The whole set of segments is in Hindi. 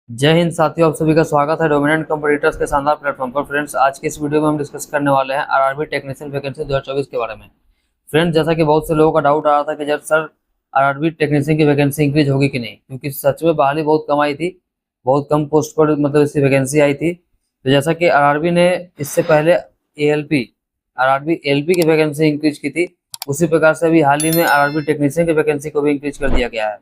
जय हिंद साथियों, आप सभी का स्वागत है डोमिनेंट कंपटीटर्स के शानदार प्लेटफॉर्म पर। फ्रेंड्स, आज की इस वीडियो में हम डिस्कस करने वाले हैं आरआरबी टेक्नीशियन वैकेंसी 2024 के बारे में। फ्रेंड्स, जैसा कि बहुत से लोगों का डाउट आ रहा था कि जब सर आरआरबी टेक्नीशियन की वैकेंसी इंक्रीज होगी कि नहीं, क्योंकि सच में बहाली बहुत कम आई थी, बहुत कम पोस्ट पर मतलब इसकी वैकेंसी आई थी। तो जैसा कि आरआरबी ने इससे पहले आरआरबी एलपी की वैकेंसी इंक्रीज की थी, उसी प्रकार से अभी हाल ही में आरआरबी टेक्नीशियन की वैकेंसी को भी इंक्रीज कर दिया गया है।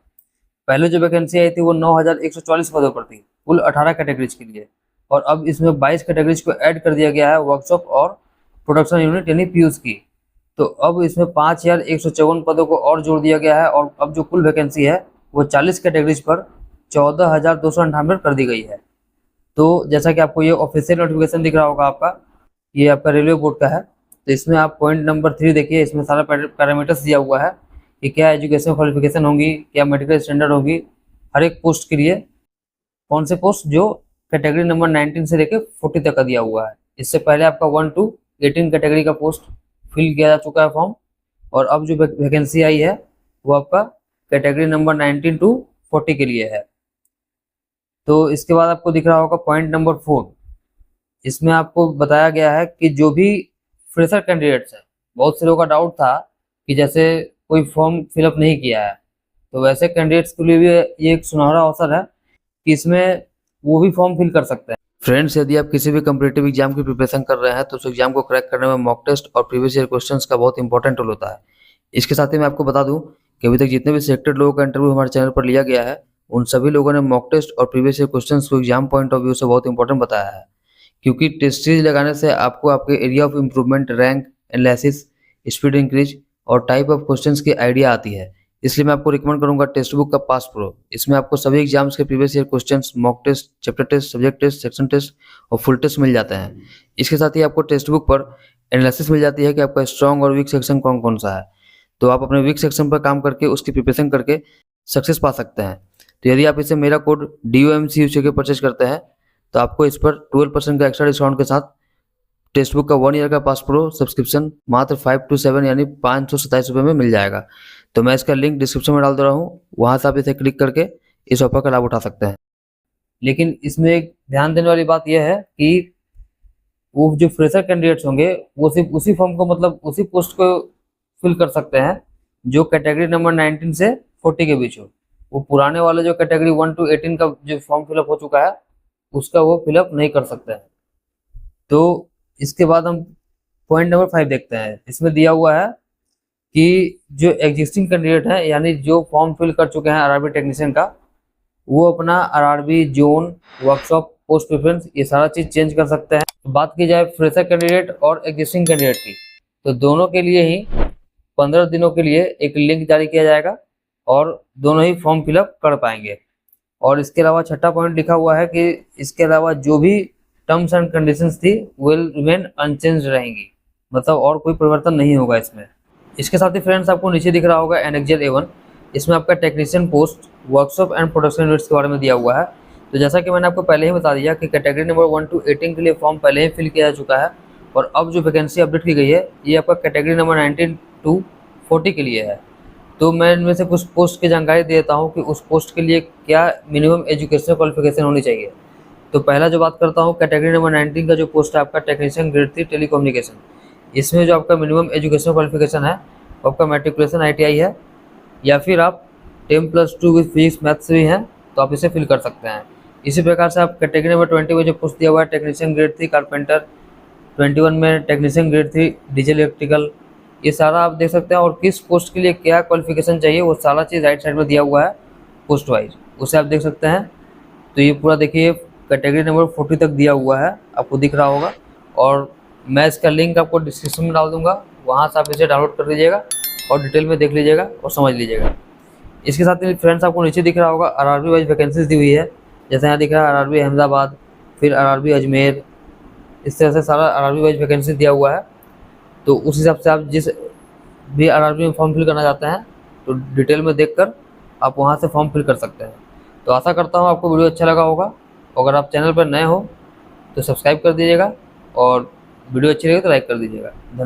पहले जो वैकेंसी आई थी वो 9144 पदों पर थी, कुल 18 कैटेगरीज के लिए, और अब इसमें 22 कैटेगरीज को ऐड कर दिया गया है वर्कशॉप और प्रोडक्शन यूनिट यानी पीयूष की। तो अब इसमें 5154 पदों को और जोड़ दिया गया है, और अब जो कुल वैकेंसी है वो 40 कैटेगरीज पर 14,298 कर दी गई है। तो जैसा कि आपको ये ऑफिशियल नोटिफिकेशन दिख रहा होगा आपका, ये आपका रेलवे बोर्ड का है। तो इसमें आप पॉइंट नंबर 3 देखिए, इसमें सारा पैरामीटर्स दिया हुआ है कि क्या एजुकेशन क्वालिफिकेशन होंगी, क्या मेडिकल स्टैंडर्ड होगी, हर एक पोस्ट के लिए कौन से पोस्ट जो कैटेगरी नंबर 19 से लेकर 40 तक का दिया हुआ है। इससे पहले आपका 1 to 18 कैटेगरी का पोस्ट फिल किया जा चुका है फॉर्म, और अब जो वैकेंसी आई है वो आपका कैटेगरी नंबर 19 to 40 के लिए है। तो इसके बाद आपको दिख रहा होगा पॉइंट नंबर 4, इसमें आपको बताया गया है कि जो भी फ्रेशर कैंडिडेट्स हैं, बहुत से लोगों का डाउट था कि जैसे कोई फॉर्म फिलअप नहीं किया है, तो वैसे कैंडिडेट्स के लिए भी ये एक सुनहरा अवसर है कि इसमें वो भी फॉर्म फिल कर सकते हैं। फ्रेंड्स, यदि आप किसी भी कम्पिटिटिव एग्जाम की प्रिपरेशन कर रहे हैं तो उस एग्जाम को क्रैक करने में मॉक टेस्ट और प्रीवियस ईयर क्वेश्चंस का बहुत इंपॉर्टेंट रोल होता है। इसके साथ ही मैं आपको बता दूं कि अभी तक जितने भी सिलेक्टेड लोगों का इंटरव्यू हमारे चैनल पर लिया गया है, उन सभी लोगों ने मॉक टेस्ट और प्रीवियस ईयर क्वेश्चंस को एग्जाम पॉइंट ऑफ व्यू से बहुत इंपॉर्टेंट बताया है, क्योंकि टेस्ट सीरीज लगाने से आपको आपके area of improvement, rank analysis, speed increase और टाइप ऑफ क्वेश्चंस की आइडिया आती है। इसलिए मैं आपको रिकमेंड करूंगा टेक्स्ट बुक का पास प्रो। इसमें आपको सभी एग्जाम्स के previous year questions, mock test, chapter test, subject test, section test और फुल टेस्ट मिल जाते हैं। इसके साथ ही आपको टेक्स्ट बुक पर एनालिसिस मिल जाती है कि आपका स्ट्रॉन्ग और वीक सेक्शन कौन कौन सा है, तो आप अपने वीक सेक्शन पर काम करके उसकी प्रिपरेशन करके सक्सेस पा सकते हैं। तो यदि आप इसे मेरा कोड DOMC के परचेज करते हैं तो आपको इस पर 12% का एक्स्ट्रा डिस्काउंट के साथ टेक्स्ट बुक का 1 ईयर का पास प्रो सब्सक्रिप्शन मात्र 5 to 7 यानी 527 रुपये में मिल जाएगा। तो मैं इसका लिंक डिस्क्रिप्शन में डाल दे रहा हूँ, वहाँ से आप इसे क्लिक करके इस ऑफर का लाभ उठा सकते हैं। लेकिन इसमें एक ध्यान देने वाली बात यह है कि वो जो फ्रेशर कैंडिडेट्स होंगे वो सिर्फ उसी फॉर्म को, मतलब उसी पोस्ट को फिल कर सकते हैं जो कैटेगरी नंबर 19 से 40 के बीच हो। वो पुराने वाले जो कैटेगरी 1 to 18 का जो फॉर्म फिलअप हो चुका है उसका वो फिलअप नहीं कर सकते हैं। तो इसके बाद हम पॉइंट नंबर 5 देखते हैं। इसमें दिया हुआ है कि जो एग्जिस्टिंग कैंडिडेट हैं, यानी जो फॉर्म फिल कर चुके हैं आरआरबी टेक्नीशियन का, वो अपना RRB zone, workshop, post preference ये सारा चीज़ चेंज कर सकते हैं। तो बात की जाए फ्रेशर कैंडिडेट और एग्जिस्टिंग कैंडिडेट की, तो दोनों के लिए ही 15 दिनों के लिए एक लिंक जारी किया जाएगा और दोनों ही फॉर्म फिलअप कर पाएंगे। और इसके अलावा छठा पॉइंट लिखा हुआ है कि इसके अलावा जो भी टर्म्स एंड कंडीशंस थी विल रिमेन अनचेंज रहेंगी, मतलब और कोई परिवर्तन नहीं होगा इसमें। इसके साथ ही फ्रेंड्स, आपको नीचे दिख रहा होगा एनेक्जर A1, इसमें आपका technician post, workshop and production units के बारे में दिया हुआ है। तो जैसा कि मैंने आपको पहले ही बता दिया कि कैटेगरी नंबर 1 to 18 के लिए फॉर्म पहले ही फिल किया जा चुका है, और अब जो वैकेंसी अपडेट की गई है ये आपका कैटेगरी नंबर 19 to 40 के लिए है। तो मैं इनमें से कुछ पोस्ट की जानकारी देता हूँ कि उस पोस्ट के लिए क्या मिनिमम एजुकेशनल क्वालिफिकेशन होनी चाहिए। तो पहला जो बात करता हूँ, कैटेगरी नंबर 19 का जो पोस्ट है आपका टेक्नीशियन ग्रेड 3 टेलीकम्युनिकेशन, इसमें जो आपका मिनिमम एजुकेशनल क्वालिफिकेशन है वो आपका मैट्रिकुलेशन ITI है, या फिर आप 10+2 विद फिजिक्स मैथ्स से भी हैं तो आप इसे फिल कर सकते हैं। इसी प्रकार से आप कैटेगरी नंबर 20 में जो पोस्ट दिया हुआ है टेक्नीशियन ग्रेड 3 कारपेंटर, 21 में टेक्नीशियन ग्रेड 3 डीजल इलेक्ट्रिकल, ये सारा आप देख सकते हैं। और किस पोस्ट के लिए क्या क्वालिफिकेशन चाहिए वो सारा चीज़ राइट साइड में दिया हुआ है पोस्ट वाइज, उसे आप देख सकते हैं। तो ये पूरा देखिए कैटेगरी नंबर 40 तक दिया हुआ है, आपको दिख रहा होगा, और मैं इसका लिंक आपको डिस्क्रिप्शन में डाल दूंगा, वहाँ से आप इसे डाउनलोड कर लीजिएगा और डिटेल में देख लीजिएगा और समझ लीजिएगा। इसके साथ ही फ्रेंड्स, आपको नीचे दिख रहा होगा आरआरबी वाइज वैकेंसीज दी हुई है। जैसे यहाँ दिख रहा है आरआरबी अहमदाबाद, फिर आरआरबी अजमेर, इस तरह से सारा आरआरबी वाइज वैकेंसी दिया हुआ है। तो उस हिसाब से आप जिस भी आरआरबी में फॉर्म फिल करना चाहते हैं तो डिटेल में देखकर आप वहाँ से फॉर्म फिल कर सकते हैं। तो आशा करता हूँ आपको वीडियो अच्छा लगा होगा। अगर आप चैनल पर नए हो तो सब्सक्राइब कर दीजिएगा, और वीडियो अच्छी लगे तो लाइक कर दीजिएगा। धन्यवाद।